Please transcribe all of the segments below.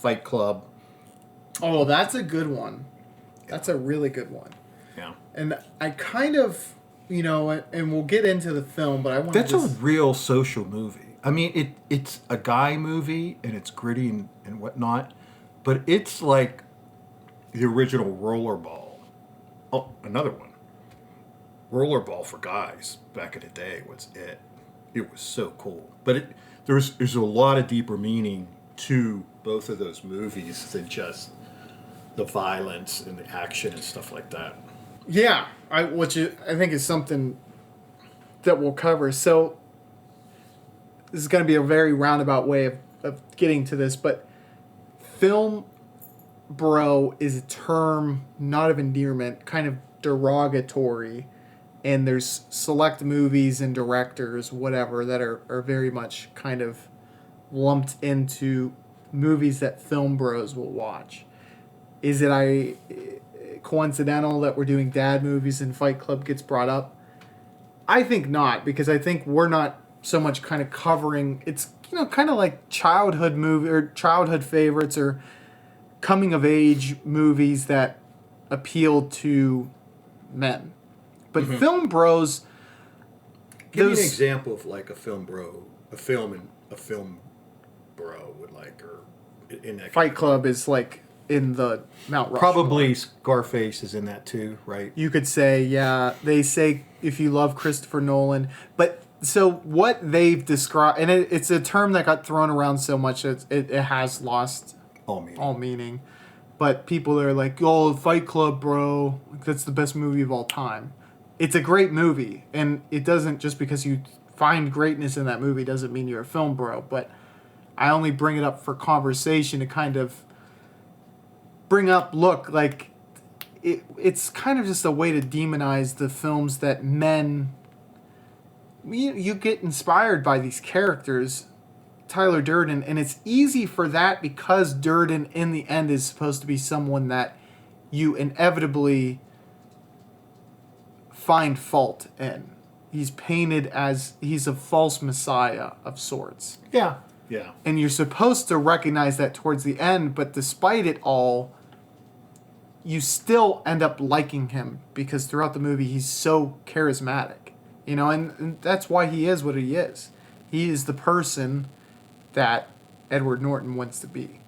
Fight Club. Oh, that's a good one. That's a really good one. Yeah. And I kind of, and we'll get into the film, but I want to That's a real social movie. I mean, it's a guy movie, and it's gritty and whatnot, but it's like the original Rollerball. Oh, another one. Rollerball for guys back in the day was it. It was so cool. But there's a lot of deeper meaning to both of those movies than just the violence and the action and stuff like that. Yeah, which I think is something that we'll cover. So this is going to be a very roundabout way of getting to this, but film bro is a term not of endearment, kind of derogatory, and there's select movies and directors, whatever, that are very much kind of lumped into movies that film bros will watch. Is it coincidental that we're doing dad movies and Fight Club gets brought up? I think not, because I think we're not so much kind of covering, it's kind of like childhood movie or childhood favorites or coming of age movies that appeal to men. But film bros, give me an example of like a film bro, a film bro would like, or in that Fight Club is like in the Mount Rushmore. Probably Scarface is in that too, right? You could say, yeah. They say if you love Christopher Nolan, but so what they've described, and it's a term that got thrown around so much it has lost all meaning. But people are like, oh, Fight Club, bro, that's the best movie of all time. It's a great movie, and it doesn't, just because you find greatness in that movie doesn't mean you're a film bro. But I only bring it up for conversation to kind of bring up, look, like it's kind of just a way to demonize the films that men, you get inspired by these characters, Tyler Durden, and it's easy for that because Durden in the end is supposed to be someone that you inevitably find fault in. He's painted as he's a false messiah of sorts. Yeah. Yeah. And you're supposed to recognize that towards the end, but despite it all, you still end up liking him because throughout the movie he's so charismatic. And that's why he is what he is. He is the person that Edward Norton wants to be.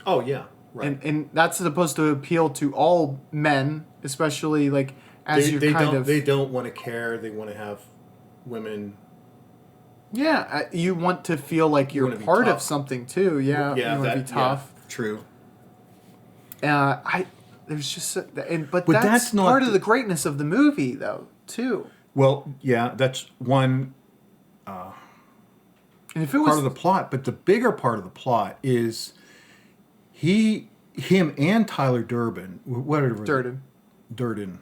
Oh, yeah. Right. And that's supposed to appeal to all men, especially like as they don't want to care. They want to have women. Yeah, you want to feel like you're part of something too. Yeah, you want to be tough. Yeah, true. There's just but that's not part of the greatness of the movie, though, too. Well, yeah, that's one and if it was part of the plot. But the bigger part of the plot is him and Tyler Durden. Durden.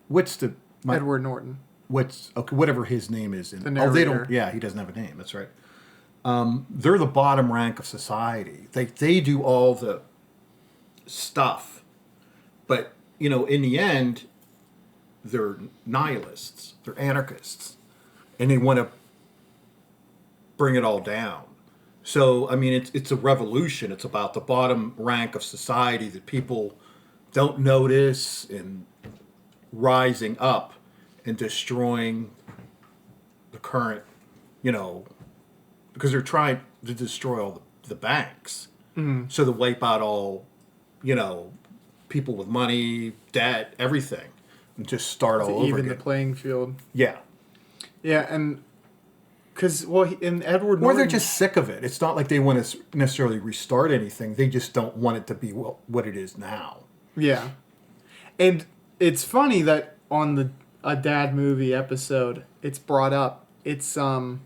What's Edward Norton? Whatever his name is. The narrator. They don't. Yeah, he doesn't have a name. That's right. They're the bottom rank of society. They do all the stuff, but in the end, they're nihilists. They're anarchists, and they want to bring it all down. So I mean, it's a revolution. It's about the bottom rank of society that people don't notice and rising up and destroying the current, because they're trying to destroy all the banks. Mm-hmm. So to wipe out all, people with money, debt, everything, and just start all over even again. The playing field. Yeah. Yeah, and because, in Edward Norton... Or they're just sick of it. It's not like they want to necessarily restart anything. They just don't want it to be what it is now. Yeah. And it's funny that on a dad movie episode, it's brought up. It's in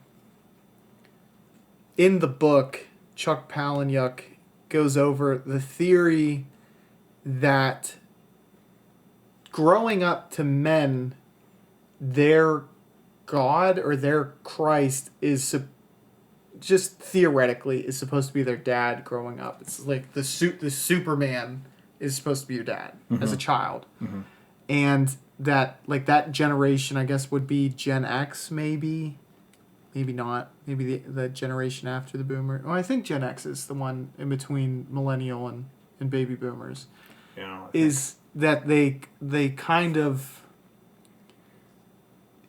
the book, Chuck Palahniuk goes over the theory that growing up to men, their God or their Christ is just theoretically is supposed to be their dad growing up. It's like the Superman is supposed to be your dad as a child. Mm-hmm. And that, like, that generation, I guess, would be Gen X, maybe maybe not. Maybe the generation after the boomer. Well, I think Gen X is the one in between millennial and baby boomers. Yeah. Is that they kind of,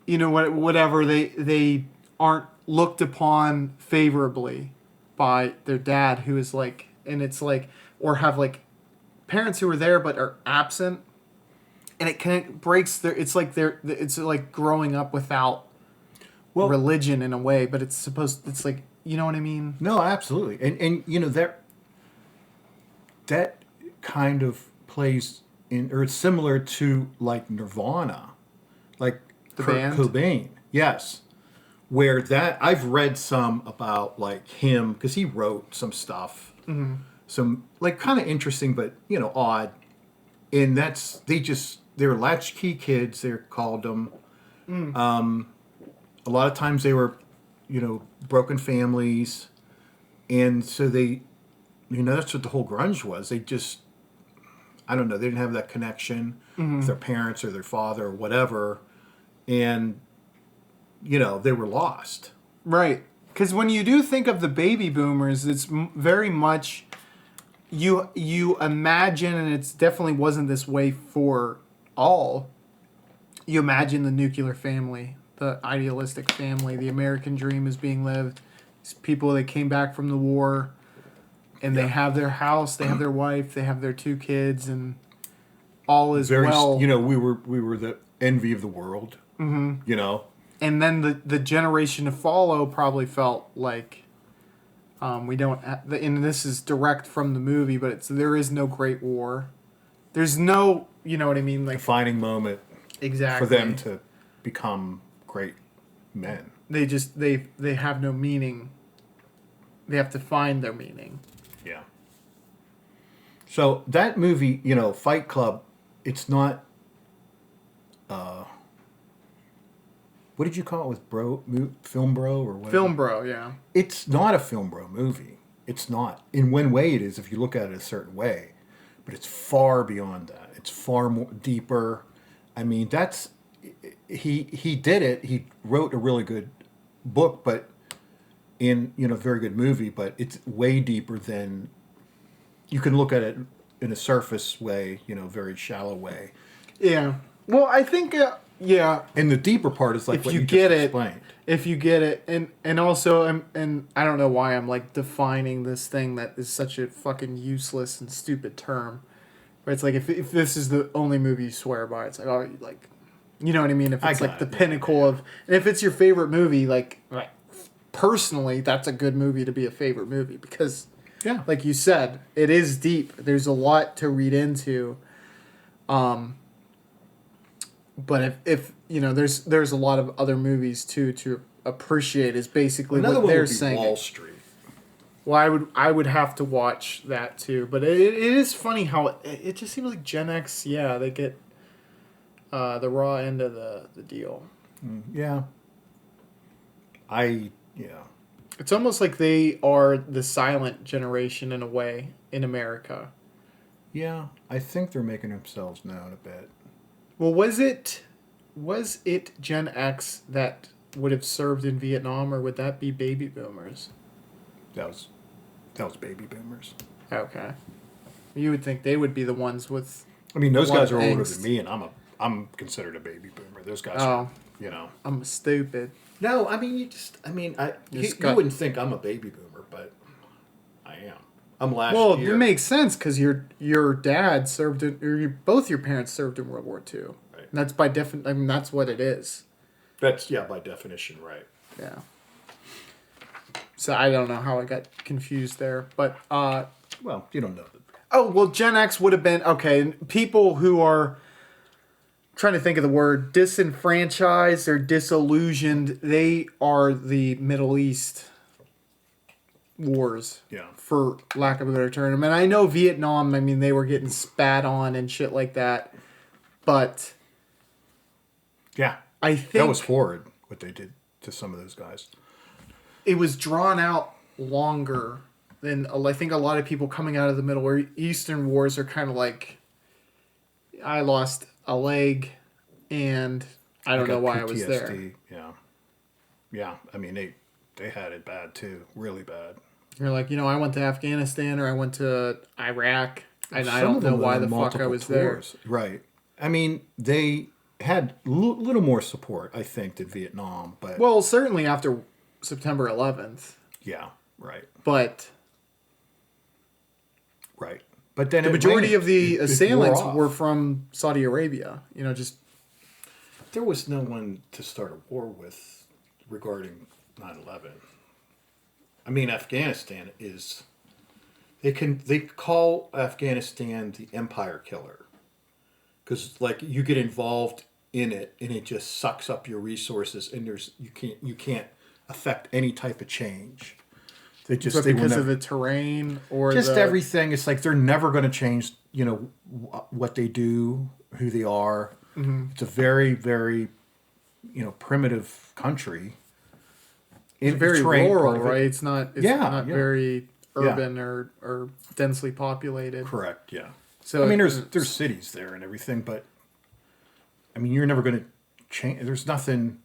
you know, whatever, they aren't looked upon favorably by their dad, who is like, and it's like, or have like parents who are there but are absent, and it kind of breaks their, it's like growing up without religion in a way, but it's like, you know what I mean? No, absolutely. And you know, that kind of plays in, or it's similar to like Nirvana, like The Kurt band? Cobain. Yes. Where that, I've read some about like him, because he wrote some stuff, some like kind of interesting, but you know, odd. And they're latchkey kids, they're called them. A lot of times they were, you know, broken families. And so they, you know, that's what the whole grunge was. They just, I don't know, they didn't have that connection with their parents or their father or whatever. And, you know, they were lost. Right. Because when you do think of the baby boomers, it's very much, you imagine, and it definitely wasn't this way for all, you imagine the nuclear family, the idealistic family, the American dream is being lived. These people that came back from the war, and they have their house, they have their wife, they have their 2 kids, and all is well. You know, we were the envy of the world. You know, and then the generation to follow probably felt like, we don't, and this is direct from the movie, but there is no Great War. There's no, you know what I mean, like defining moment exactly for them to become great men. They just they have no meaning. They have to find their meaning. Yeah. So that movie, you know, Fight Club, it's not. What did you call it with FilmBro or what? FilmBro, yeah. It's not a FilmBro movie. It's not. In one way, it is if you look at it a certain way, but it's far beyond that. It's far more deeper. I mean, that's he did it. He wrote a really good book, but very good movie. But it's way deeper than you can look at it in a surface way. You know, very shallow way. Yeah. Well, I think. Yeah. And the deeper part is like if what you you get just it, explained. If you get it, and also, and I don't know why I'm like defining this thing that is such a fucking useless and stupid term, but it's like if this is the only movie you swear by, it's like, oh, like, you know what I mean? If it's like the pinnacle of, and if it's your favorite movie, like personally, that's a good movie to be a favorite movie because, like you said, it is deep. There's a lot to read into. But if you know, there's a lot of other movies too to appreciate. Is basically Another what one they're would be saying. Wall Street. Well, I would have to watch that too. But it is funny how it just seems like Gen X. Yeah, they get the raw end of the deal. Yeah. It's almost like they are the silent generation in a way in America. Yeah, I think they're making themselves known a bit. Well, was it Gen X that would have served in Vietnam, or would that be baby boomers? That was baby boomers. Okay, you would think they would be the ones with. I mean, those guys are older angst. than me, and I'm considered a baby boomer. Those guys are, you know. I'm stupid. No, I mean you wouldn't think I'm a baby boomer, but I am. I'm last year. Well, it makes sense because your dad served in, or both your parents served in World War II. Right. And that's by I mean, that's what it is. That's by definition, right? Yeah. So I don't know how I got confused there, but well, you don't know. Oh well, Gen X would have been okay. People who are trying to think of the word disenfranchised or disillusioned. They are the Middle East wars, for lack of a better term. I mean, I know Vietnam, I mean, they were getting spat on and shit like that, but I think that was horrid what they did to some of those guys. It was drawn out longer than I think a lot of people coming out of the Middle Eastern wars are kind of like, I lost a leg and I don't know why PTSD, I was there. Yeah. Yeah. I mean, they had it bad too, really bad. You're like, I went to Afghanistan or I went to Iraq, and I Some don't of know them went why on the fuck I multiple was there. tours. Right. I mean, they had little more support, I think, than Vietnam, but Well, certainly after September 11th, yeah, right, but right. But then the it majority waned. of the It wore assailants off. were from Saudi Arabia. Just There was no one to start a war with regarding 9/11. I mean, Afghanistan is. They call Afghanistan the empire killer because like you get involved in it and it just sucks up your resources and you can't affect any type of change. but They will because of never the terrain or just the everything. It's like they're never going to change. What they do, who they are. It's a very very primitive country. it's In very terrain part rural, of it. right? It's not Yeah, yeah. very Yeah. urban or densely populated. Correct. Yeah. So I mean, there's cities there and everything, but I mean, you're never going to change. There's nothing.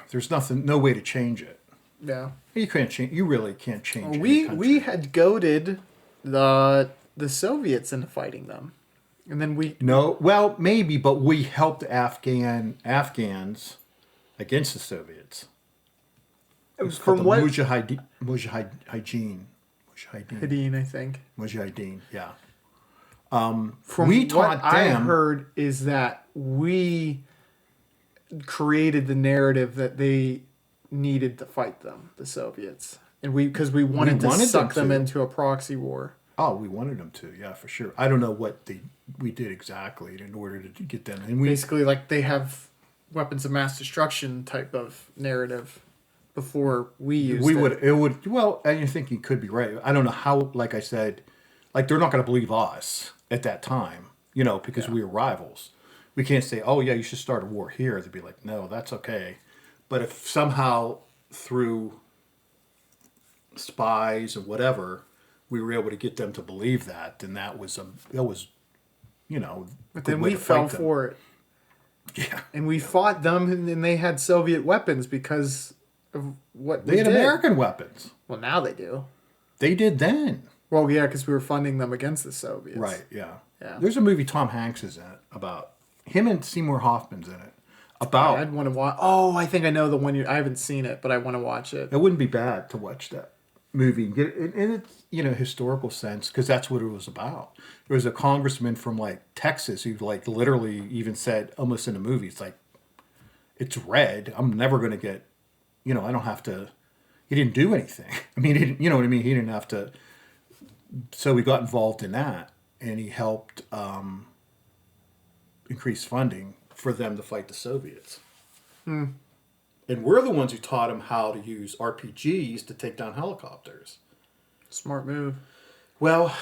There's nothing. No way to change it. yeah. You can't change. You really can't change. We any country. we had goaded the Soviets into fighting them, and then we No, well, maybe, but we helped Afghans against the Soviets. It was called from the what Mujahideen. Hadeen, I think. Mujahideen, yeah. From We what taught I them. heard is that we created the narrative that they needed to fight them, the Soviets, and because we wanted to wanted suck them them to. into a proxy war. Oh, we wanted them to, yeah, for sure. I don't know what we did exactly in order to get them, and we Basically, like they have weapons of mass destruction type of narrative before we used we it. would it would well. I think you could be right. I don't know how. Like I said, like they're not going to believe us at that time, because we were rivals. We can't say, oh yeah, you should start a war here. They'd be like, no, that's okay. But if somehow through spies or whatever, we were able to get them to believe that, then that was But good then way we to fell fight them. for it, Yeah, and we fought them, and they had Soviet weapons because of what they we had did. American weapons. Well, now they do. They did then. Well, yeah, because we were funding them against the Soviets. Right, yeah. Yeah. There's a movie Tom Hanks is in it about him and Seymour Hoffman's in it. About I'd want to watch. Oh, I think I know the one I haven't seen it, but I want to watch it. it wouldn't be bad to watch that movie and get it in its historical sense because that's what it was about. There was a congressman from like Texas who like literally even said almost in the movie, it's like it's red. I'm never going to get, I don't have to. He didn't do anything. I mean, he didn't, you know what I mean. He didn't have to. So we got involved in that, and he helped increase funding for them to fight the Soviets. And we're the ones who taught him how to use RPGs to take down helicopters. Smart move. Well,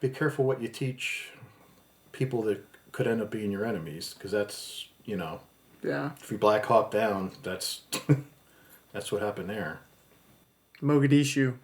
be careful what you teach people that could end up being your enemies, because that's, Yeah. if you Black Hawk down, that's that's what happened there. Mogadishu.